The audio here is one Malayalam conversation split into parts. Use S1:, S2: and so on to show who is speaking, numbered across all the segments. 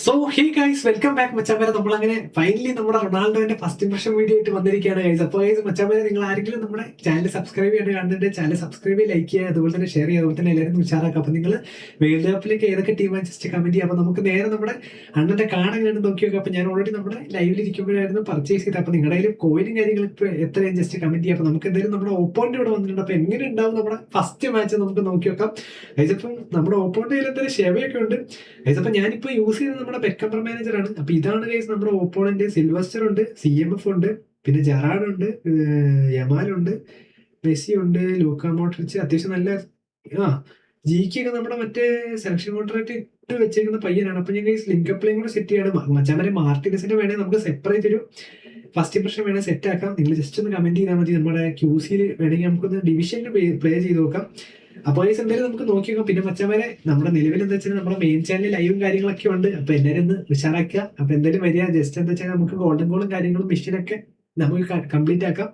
S1: So hey guys, welcome back മച്ചാമേരെ. നമ്മളങ്ങനെ ഫൈനലി നമ്മുടെ റൊണാൾഡോന്റെ ഫസ്റ്റ് ഇംപ്രഷൻ വീഡിയോ ആയിട്ട് വന്നിരിക്കുകയാണ് ഗൈസ്. അപ്പോൾ ഗൈസ് മച്ചാമേരെ, നിങ്ങൾ ആരെങ്കിലും നമ്മുടെ ചാനൽ സബ്സ്ക്രൈബ് ചെയ്യാൻ കണ്ടിട്ട് ചാനൽ സബ്സ്ക്രൈബ് ലൈക്ക് ചെയ്യുക, അതുപോലെ തന്നെ ഷെയർ ചെയ്യുക, അതുപോലെ തന്നെ എല്ലാവരും ഉഷാറാക്കുക. അപ്പോൾ നിങ്ങൾ വേൾഡ് കപ്പിലേക്ക് ഏതൊക്കെ ടീമാണ് ജസ്റ്റ് കമന്റ് ചെയ്യുക. അപ്പോൾ നമുക്ക് നേരെ നമ്മുടെ അണ്ണന്റെ കാണാൻ കണ്ട് നോക്കി നോക്കാം. അപ്പോൾ ഞാൻ ഓൾറെഡി നമ്മുടെ ലൈവിൽ ഇരിക്കുമ്പോഴായിരുന്നു പർച്ചേസ് ചെയ്തത്. അപ്പോൾ നിങ്ങളുടെ കയ്യിൽ കോയിനും കാര്യങ്ങളും ഇപ്പോൾ എത്രയും ജസ്റ്റ് കമന്റ് ചെയ്യുക. അപ്പോൾ നമുക്ക് എന്തായാലും നമ്മുടെ ഓപ്പോണ്ട് ഇവിടെ വന്നിട്ടുണ്ട്. അപ്പോൾ എങ്ങനെ ഉണ്ടാവും നമ്മുടെ ഫസ്റ്റ് മാച്ച് നമുക്ക് നോക്കി നോക്കാം ഗൈസ്. അപ്പം നമ്മുടെ ഓപ്പോണ്ട് കയ്യിൽ എന്തായാലും ഷെവയൊക്കെ ഉണ്ട് ഗൈസ്. അപ്പോൾ ഞാനിപ്പോൾ യൂസ് ചെയ്തത് നമ്മുടെ പെക്കമ്പർ മാനേജർ ആണ്. അപ്പൊ ഇതാണ് ഗൈസ് നമ്മുടെ ഓപ്പോണന്റ്. സിൽവസ്റ്റർ ഉണ്ട്, CMF ഉണ്ട്, പിന്നെ ജെറാഡ് ഉണ്ട്, യമാൽ ഉണ്ട്, മെസ്സി ഉണ്ട്, ലൂക്ക മോഡ്രിച്ച്. അത്യാവശ്യം നല്ല GK ഒക്കെ നമ്മുടെ മറ്റേ സെലക്ഷൻ കോൺട്രാക്ട് ഇട്ട് വെച്ചേക്കുന്ന പയ്യനാണ്. അപ്പൊ ഞാൻ ഗൈസ് ലിങ്ക് അപ്ലൈയും കൂടെ സെറ്റ് ചെയ്യണം. മച്ചാമാരെ മാർട്ടിനസിന്റെ വേണേൽ നമുക്ക് സെപ്പറേറ്റ് ഒരു ഫസ്റ്റ് ഇംപ്രഷൻ വേണേൽ സെറ്റ് ആക്കാം. നിങ്ങൾ ജസ്റ്റ് ഒന്ന് കമന്റ് ചെയ്താൽ മതി. നമ്മുടെ QCയിൽ വേണമെങ്കിൽ നമുക്കൊന്ന് ഡിവിഷനിൽ പ്ലേ ചെയ്ത് നോക്കാം. അപ്പോൾ ഈ എന്തായാലും നമുക്ക് നോക്കി നോക്കാം. പിന്നെ മച്ചാമാരെ, നമ്മുടെ നിലവിൽ എന്താ വെച്ചാൽ നമ്മുടെ മെയിൻ ചാനലിൽ ലൈവും കാര്യങ്ങളൊക്കെ ഉണ്ട്. അപ്പൊ എല്ലാവരും ഒന്ന് ഉഷാറാക്കുക. അപ്പൊ എന്തായാലും വരിക. ജസ്റ്റ് എന്താ വെച്ചാൽ നമുക്ക് ഗോൾഡൻ ഗോളും കാര്യങ്ങളും മിഷനൊക്കെ നമുക്ക് കംപ്ലീറ്റ് ആക്കാം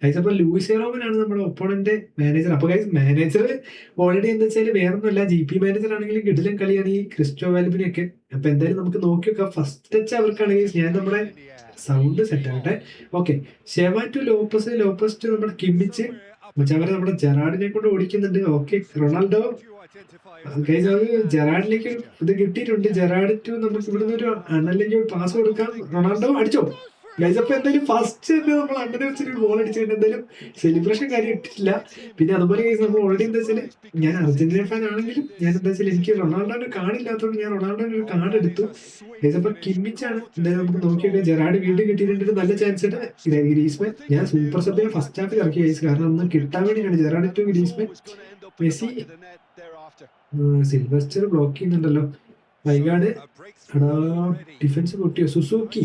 S1: ഗൈസ്. അപ്പൊ ലൂയിസ് റോമനാണ് നമ്മുടെ ഒപ്പോണന്റ് മാനേജർ. അപ്പൊ ഗൈസ് മാനേജർ ഓൾറെഡി എന്താ വെച്ചാൽ വേറൊന്നുമല്ല, GP മാനേജർ ആണെങ്കിലും കിടിലൻ കളിയാണ് ഈ ക്രിസ്റ്റോ വാൽബിനെയൊക്കെ. അപ്പൊ എന്തായാലും നമുക്ക് നോക്കി നോക്കാം. ഫസ്റ്റ് ടച്ച് അവർക്കാണ് ഗൈസ്. ഞാൻ നമ്മുടെ സൗണ്ട് സെറ്റ് ആകട്ടെ. Okay, Sheva to Lopez to നമ്മുടെ കിമ്മിച്ച് മച്ചാവരെ നമ്മുടെ ജെറാഡിനെ കൊണ്ട് ഓടിക്കുന്നുണ്ട്. ഓക്കെ, റൊണാൾഡോ ഗൈസ്, അത് ജെറാഡിലേക്ക് ഇത് കിട്ടിയിട്ടുണ്ട്. ജെറാഡ് ടു നമുക്ക് ഇവിടുന്ന് ഒരു അണ്ണനിലേക്ക് പാസ് കൊടുക്കാം. റൊണാൾഡോ അടിച്ചോ ഗൈസ്. അപ്പൊ എന്തായാലും ഫസ്റ്റ് തന്നെ നമ്മൾ അണ്ണനെ വെച്ചൊരു ഗോൾ അടിച്ചിട്ട് എന്തായാലും സെലിബ്രേഷൻ കാര്യം ഇട്ടിട്ടില്ല. പിന്നെ അതുപോലെ ഗൈസ് നമ്മൾ ഓൾറെഡി എന്താ വെച്ചാൽ ഞാൻ അർജന്റീന ഫാൻ ആണെങ്കിലും ഞാൻ എന്താ വെച്ചാൽ എനിക്ക് റൊണാൾഡോന്റെ കാർഡ് ഇല്ലാത്തതുകൊണ്ട് ഞാൻ റൊണാൾഡോന്റെ ഒരു കാർഡ് എടുത്തു ഗൈസ്. അപ്പൊ കിമ്മിച്ചാണ് എന്തായാലും നമുക്ക് നോക്കിയൊക്കെ. ജെറാഡ് വീണ്ടും കിട്ടിയിട്ടുണ്ട്, നല്ല ചാൻസ് ഉണ്ട്. ഗ്രീസ്മാൻ ഞാൻ സൂപ്പർ സബിനെ ഫസ്റ്റ് ഹാഫിൽ ഇറക്കി ഗൈസ്, കാരണം ഒന്ന് കിട്ടാൻ വേണ്ടിയാണ്. Gerrard to Griezmann, Messi, Silvestre block ചെയ്യുന്നുണ്ടല്ലോ. വൈകാട് ഡിഫൻസ് പൊട്ടിയോ. സുസൂക്കി,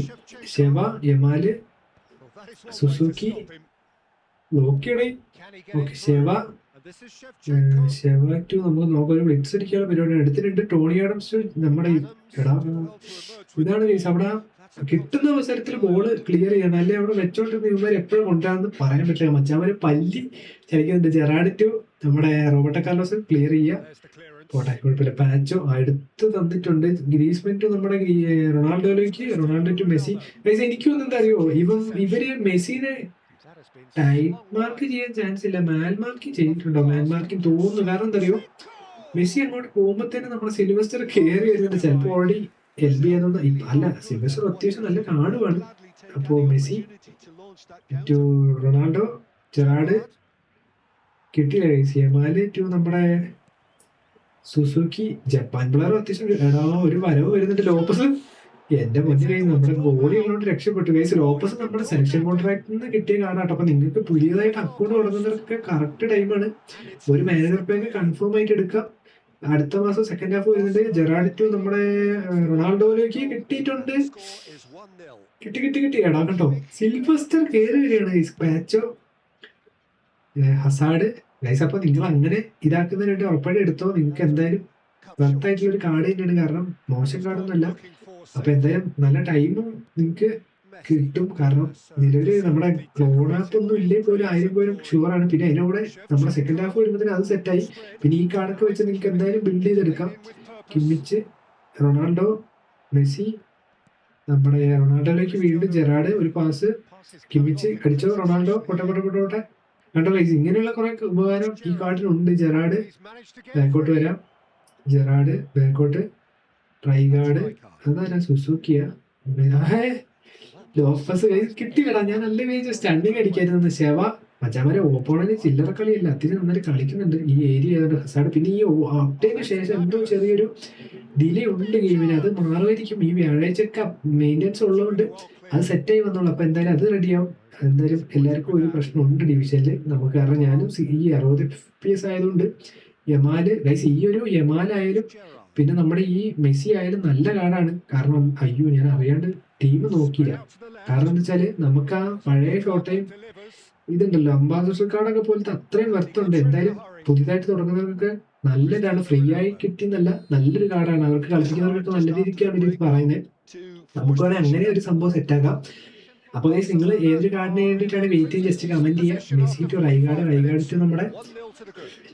S1: ഷെവ, യമാല്, സുസൂക്കി ബ്ലോക്കിയുടെ. ഓക്കെ, ഷെവ ടു നമുക്ക് നോക്കാം. ഒരു ബ്ലിറ്റ്സ് അടിക്കാനുള്ള പരിപാടി എടുത്തിട്ടുണ്ട്. ടോണി ആഡംസ് നമ്മുടെ ഇതാണ് കേസ്. അവിടെ കിട്ടുന്ന അവസരത്തിൽ ബോള് ക്ലിയർ ചെയ്യണം, അല്ലെ അവിടെ വെച്ചോണ്ടിരുന്ന ഇവന്മാർ എപ്പോഴും കൊണ്ടാന്ന് പറയാൻ പറ്റില്ല. മച്ചാമാര് പല്ലി ചലിക്കുന്നുണ്ട്. ജെറാഡ് ടു നമ്മുടെ റോബർട്ടോ കാർലോസ് ക്ലിയർ ചെയ്യുക. പോട്ടെ, കുഴപ്പമില്ല. പാച്ചോ അടുത്ത് തന്നിട്ടുണ്ട്. ഗ്രീസ്മാൻ ടു നമ്മുടെ റൊണാൾഡോയിലേക്ക്, റൊണാൾഡോ ടു മെസ്സി. എനിക്കൊന്നും എന്താ അറിയോ, ഇവര് മെസ്സിനെ ടൈറ്റ് മാർക്ക് ചെയ്യാൻ ചാൻസ് ഇല്ല. മാൻ മാർക്കിങ് ചെയ്തിട്ടുണ്ടോ? മാൻ മാർക്കിങ് തോന്നുന്നു. കാരണം എന്താ അറിയോ, മെസ്സി അങ്ങോട്ട് പോകുമ്പോഴത്തേന് നമ്മുടെ സിൽവസ്റ്റർ കയറി വരുന്നുണ്ട്. ചിലപ്പോൾ ഓൾറെഡി LB ആയതുകൊണ്ട് അല്ല, സിൽവസ്റ്റർ അത്യാവശ്യം നല്ല കാണുവാണ്. അപ്പോ മെസ്സി ടു റൊണാൾഡോ, ജെറാഡ് കിട്ടിയില്ല. യമാല് ടു നമ്മുടെ സുസുക്കി. ജപ്പാൻ പിള്ളേർ അത്യാവശ്യം ഒരു വരവ് വരുന്നുണ്ട്. ലോപ്പസ് എന്റെ മുന്നിൽ കൈ നമ്മുടെ ഗോളി ഉള്ളതുകൊണ്ട് രക്ഷപ്പെട്ടു ഗൈസ്. ലോപ്പസ് നമ്മുടെ സെലക്ഷൻ കോൺട്രാക്ടിൽ നിന്ന് കിട്ടിയ കാർഡാട്ടോ. അപ്പൊ നിങ്ങൾക്ക് പുതിയതായിട്ട് അക്കൗണ്ട് തുടങ്ങുന്നവർക്ക് കറക്റ്റ് ടൈമാണ്. ഒരു മാനേജർ പാക്ക് കൺഫേം ആയിട്ട് എടുക്കാം. അടുത്ത മാസം സെക്കൻഡ് ഹാഫ് വരുന്നുണ്ട്. ജെറാഡ് ടു നമ്മുടെ റൊണാൾഡോയിലേക്ക് കിട്ടിയിട്ടുണ്ട്. കിട്ടി എടാ കേട്ടോ. സിൽവസ്റ്റർ കയറി വരികയാണ് ഗൈസ്. പാച്ചോ, hazard guys. അപ്പൊ നിങ്ങൾ അങ്ങനെ ഇതാക്കുന്നതിന് വേണ്ടി ഉറപ്പായിട്ട് എടുത്തോ. നിങ്ങൾക്ക് എന്തായാലും വെർത്തായിട്ടുള്ള ഒരു കാർഡ് തന്നെയാണ്, കാരണം മോശം കാർഡൊന്നുമല്ല. അപ്പൊ എന്തായാലും നല്ല ടൈമും നിങ്ങൾക്ക് കിട്ടും. കാരണം നിലവിൽ നമ്മുടെ ക്ലോൺ ആപ്പ് ഒന്നും ഇല്ലേ പോലും 1000 പോലും ഷുവറാണ്. പിന്നെ അതിന്റെ കൂടെ നമ്മുടെ സെക്കൻഡ് ഹാഫ് വരുമ്പോഴത്തേക്ക് അത് സെറ്റായി. പിന്നെ ഈ കാർഡൊക്കെ വെച്ച് നിങ്ങൾക്ക് എന്തായാലും ബിൽഡ് ചെയ്തെടുക്കാം. കിമ്മിച്ച്, റൊണാൾഡോ, മെസ്സി, നമ്മുടെ റൊണാൾഡോയിലേക്ക് വീണ്ടും ജെറാഡ് ഒരു പാസ്. കിമ്മിച്ച് അടിച്ചോ. റൊണാൾഡോ പൊട്ടെ കണ്ടോ ഗൈസ്. ഇങ്ങനെയുള്ള കുറെ ഉപകാരം ഈ കാർഡിനുണ്ട്. ജെറാഡ് ബാക്കോട്ട് വരാം. ജെറാഡ് ബാക്കോട്ട്, ട്രൈഗാർഡ്, അതാരാ സുസൂക്കിയ, ലോഫസ് ഗൈസ് കിട്ടിയിടാ. ഞാൻ നല്ല പേജ് സ്റ്റണ്ടിങ് അടിക്കായിരുന്നു. ഷെവ മച്ചാമാരെ ഓപ്പോണന്റ് ചില്ലറ കളിയല്ല, അത്യാവശ്യം നന്നായി കളിക്കുന്നുണ്ട് ഈ ഏരിയ ഹസാഡ്. പിന്നെ ഈ അപ്ഡേറ്റിന് ശേഷം എന്തോ ചെറിയൊരു ഡിലേ ഉണ്ട് ഗെയിമിന്. അത് മാറുമായിരിക്കും. ഈ വ്യാഴാഴ്ചയൊക്കെ മെയിൻ്റെനൻസ് ഉള്ളതുകൊണ്ട് അത് സെറ്റായി വന്നോളൂ. അപ്പൊ എന്തായാലും അത് റെഡിയാവും. എന്തായാലും എല്ലാവർക്കും ഒരു പ്രശ്നമുണ്ട് ഡിവിഷനിൽ നമുക്ക്. കാരണം ഞാനും ഈ 60 FPS ആയതുകൊണ്ട് യമാല് ഗൈസ്, ഈ ഒരു യമാലായാലും പിന്നെ നമ്മുടെ ഈ മെസ്സി ആയാലും നല്ല കാർഡാണ്. കാരണം അയ്യോ, ഞാൻ അറിയാണ്ട് ടീം നോക്കിയില്ല. കാരണം എന്താ വെച്ചാല് നമുക്ക് ആ പഴയ ഷോട്ടയും ഇതുണ്ടല്ലോ അംബാസഡർ കാർഡൊക്കെ പോലത്തെ അത്രയും വർത്തുണ്ട്. എന്തായാലും പുതിയതായിട്ട് തുടങ്ങുന്നവർക്ക് നല്ലതാണ്. ഫ്രീ ആയി കിട്ടിയെന്നല്ല, നല്ലൊരു കാർഡാണ്. അവർക്ക് കളിപ്പിക്കുന്നവർക്ക് നല്ല രീതിക്കാണ് ഇത് പറയുന്നത്. നമുക്ക് വേണേൽ അങ്ങനെ ഒരു സംഭവം സെറ്റാക്കാം. അപ്പൊ ഗൈസ്, നിങ്ങൾ ഏതൊരു കാർഡിന് വേണ്ടിയിട്ടാണ് വെയിറ്റ് ചെയ്ത് ജസ്റ്റ് കമന്റ് ചെയ്യുക. മെസ്സി ടു റൈഗാർഡ് ടു നമ്മുടെ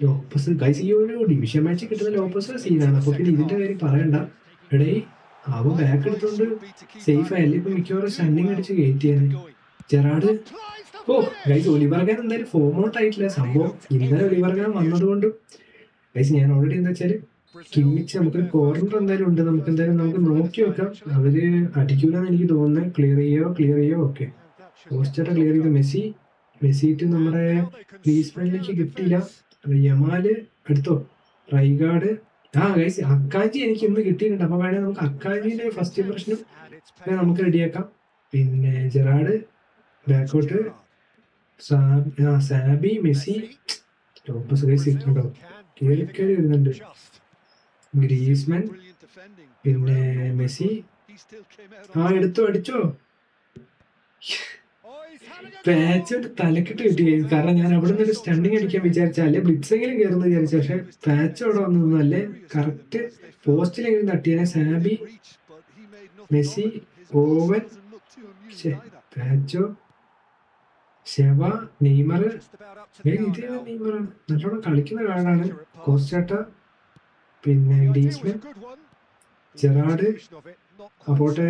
S1: ലോപ്പസ് ഗൈസ്. ഈ ഒരു ഡിവിഷൻ മാച്ച് കിട്ടുന്ന ലോപ്പസ് സീനാണ്. അപ്പൊ പിന്നെ ഇതിന്റെ കാര്യം പറയണ്ട. എടേ അവൻ ബാക്ക് എടുത്തോണ്ട് സേഫ് ആയല്ലേ. ഇപ്പൊ മിക്കവാറും സ്റ്റണ്ണിങ് അടിച്ച് കയറ്റിയാണ് ജെറാഡ്. ഓ ഗൈസ്, ഒലിവർഗാൻ എന്തായാലും ഫോം ഔട്ട് ആയിട്ടില്ല. സംഭവം ഇന്നലെ ഒലിവർഗാൻ വന്നതുകൊണ്ട് ഗൈസ് ഞാൻ ഓൾറെഡി എന്താ വെച്ചാല് കിമ്മിച്ച് നമുക്കൊരു കോർണർ എന്തായാലും ഉണ്ട്. നമുക്ക് എന്തായാലും നമുക്ക് നോക്കി വെക്കാം. അവര് അടിക്കൂലെന്ന് എനിക്ക് തോന്നുന്നത്. ക്ലിയർ ചെയ്യോ. ഓക്കെ, പോസ്റ്റർ ക്ലിയർ ചെയ്ത് മെസ്സിറ്റ് നമ്മുടെ ഗ്രീസ്മാനിലേക്ക് കിട്ടിയില്ല. യമാല് എടുത്തോ. റൈഗാർഡ്. ഗൈസ് അക്കാജി എനിക്ക് ഇന്ന് കിട്ടിയിട്ടുണ്ട്. അപ്പൊ വേണേൽ നമുക്ക് അക്കാജിന്റെ ഫസ്റ്റ് ഇംപ്രഷനും നമുക്ക് റെഡിയാക്കാം. പിന്നെ ജെറാഡ് ബാക്കോട്ട്, സാബി, മെസ്സി, ലോപ്പസ് ഗൈസ് ഇട്ടുണ്ടോ. കയറി വരുന്നുണ്ട്. ഗ്രീസ്മാൻ, പിന്നെ മെസ്സി. എടുത്തോ, അടിച്ചോ. പാച്ചോട്ട് തലക്കിട്ട് കിട്ടി. കാരണം ഞാൻ അവിടെ നിന്ന് ഒരു സ്റ്റണ്ടിങ് അടിക്കാൻ വിചാരിച്ച, അല്ലെ ബ്ലിറ്റ്സെങ്കിലും കയറുന്ന വിചാരിച്ചു. പക്ഷെ പാച്ച് അവിടെ വന്നു. അല്ലെ കറക്റ്റ് പോസ്റ്റിലെങ്കിലും തട്ടിയാനെ. Xabi, Messi, Owen, Pacho, Sheva, Neymar. ഇതേ നെയ്മർ നല്ലോണം കളിക്കുന്ന കാർഡാണ്. കോസ്റ്റാട്ട, പിന്നെ ഗ്രീസ്മാൻ, ജെറാഡ്. അപ്പോട്ടെ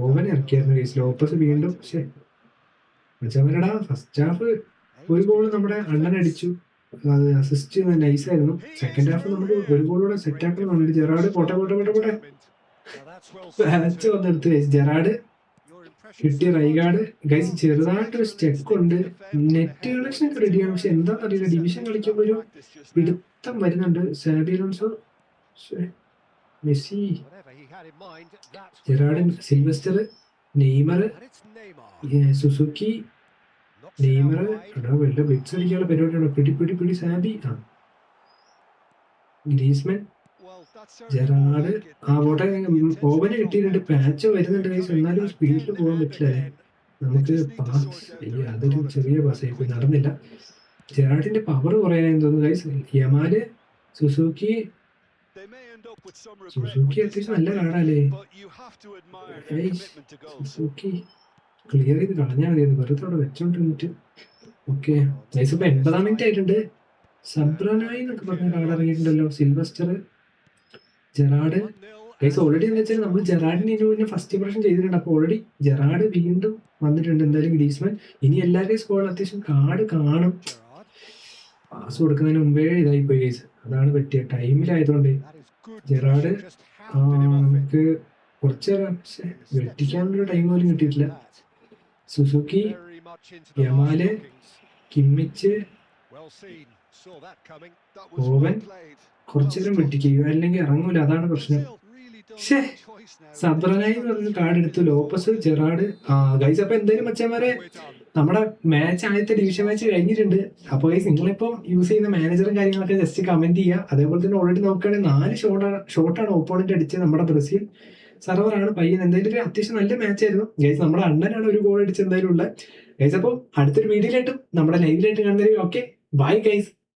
S1: ഓവൻ ഇറക്കിയായിരുന്നു ഗൈസ്. ലോപ്പസ് വീണ്ടും. പക്ഷെ ഫസ്റ്റ് ഹാഫ് ഒരു ഗോൾ നമ്മുടെ അണ്ണൻ അടിച്ചു. അത് അസിസ്റ്റ് നൈസായിരുന്നു. സെക്കൻഡ് ഹാഫ് നമുക്ക് ഒരു ഗോളൂടെ സെറ്റ് ആക്കുന്നുണ്ട്. ജെറാഡ് പോട്ടെ പാച്ച് വന്നെടുത്ത് ഗൈസ്. ജെറാഡ് കിട്ടിയ. റൈഗാർഡ് ഗൈസ് ചെറുതായിട്ടൊരു സ്റ്റെക്ക് ഉണ്ട്. നെറ്റ് കണക്ഷൻ ഒക്കെ റെഡിയാണ്. പക്ഷെ എന്താണെന്ന് അറിയില്ല, ഡിവിഷൻ കളിക്കുമ്പോൾ ഒരു പിടുത്തം വരുന്നുണ്ട്. Xabi Alonso, Messi, Gerard, Sylvester, Neymar, Suzuki, Neymar. വെള്ള ബ്ലിറ്റ്സ് അടിക്കാനുള്ള പരിപാടിയാണ്. പിടി സാബി, ഗ്രീസ്മാൻ, ജെറാഡ്. പോട്ടെ. ഓവന് കിട്ടിയിട്ടുണ്ട്. പാച്ച് വരുന്നുണ്ട് ഗൈസ്. എന്നാലും സ്പീഡിൽ പോകാൻ പറ്റില്ല. നമുക്ക് അതൊരു ചെറിയ പാസ്സായി നടന്നില്ല. ജെറാഡിന്റെ പവർ കുറയാനെന്ന് തോന്നുന്നു ഗൈസ്. യമാല്, സുസുക്കി അത്യാവശ്യം നല്ല കാർഡല്ലേ. സുസുക്കി ക്ലിയർ ചെയ്ത് കളഞ്ഞാൽ മതിയായിരുന്നു. വെറുതെ അവിടെ വെച്ചോണ്ടിരുന്നിട്ട്. ഓക്കെ ഗൈസ്, ഇപ്പൊ 80 മിനിറ്റ് ആയിട്ടുണ്ട്. സബ്രനായി എന്നൊക്കെ പറഞ്ഞ കാർഡ് ഇറങ്ങിയിട്ടുണ്ടല്ലോ. Silvestre, Gerrard guys. ഓൾറെഡി എന്താ വെച്ചാൽ നമ്മൾ ജെറാഡിന് പിന്നെ ഫസ്റ്റ് ഇംപ്രഷൻ ചെയ്തിട്ടുണ്ട്. അപ്പോൾ ഓൾറെഡി ജെറാഡ് വീണ്ടും വന്നിട്ടുണ്ട്. എന്തായാലും ഗ്രീസ്മാൻ. ഇനി എല്ലാവരുടെയും സ്കോഡ് അത്യാവശ്യം കാർഡ് കാണും. പാസ് കൊടുക്കുന്നതിന് മുമ്പേ ഇതായി പോയി ഗൈസ്. അതാണ് പറ്റിയ ടൈമിലായതുകൊണ്ട്. ജെറാഡ് നമുക്ക് കുറച്ച് വെട്ടിക്കാനുള്ള ടൈം പോലും കിട്ടിയിട്ടില്ല. Suzuki, യമാല്, Kimmich, oven. കുറച്ചേരം വെട്ടിക്കുക, അല്ലെങ്കിൽ ഇറങ്ങൂല. അതാണ് പ്രശ്നം. സബ്രനായി എന്ന് പറഞ്ഞ കാർഡ് എടുത്തു. Lopez, Gerard. ഗൈസ് അപ്പൊ എന്തായാലും മച്ചാന്മാരെ നമ്മുടെ മാച്ച് ആദ്യത്തെ ഡിവിഷൻ മാച്ച് കഴിഞ്ഞിട്ടുണ്ട്. അപ്പൊ ഗൈസ് നിങ്ങളിപ്പോ യൂസ് ചെയ്യുന്ന മാനേജറും കാര്യങ്ങളൊക്കെ ജസ്റ്റ് കമന്റ് ചെയ്യുക. അതേപോലെ തന്നെ ഓൾറെഡി നോക്കുകയാണെങ്കിൽ 4 ഷോട്ടാണ് ഓപ്പോണന്റ് അടിച്ചത്. നമ്മുടെ ബ്രസീൽ സർവറാണ് പയ്യൻ. എന്തായാലും ഒരു അത്യാവശ്യം നല്ല മാച്ച് ആയിരുന്നു ഗൈസ്. നമ്മുടെ അണ്ണനാണ് ഒരു ഗോൾ അടിച്ചത് എന്തായാലും ഉള്ളത് ഗൈസ്. അപ്പോൾ അടുത്തൊരു വീഡിയോയിലായിട്ടും നമ്മുടെ ലൈവിലായിട്ട് കാണുന്നവരും ഓക്കെ ബൈ ഗൈസ്.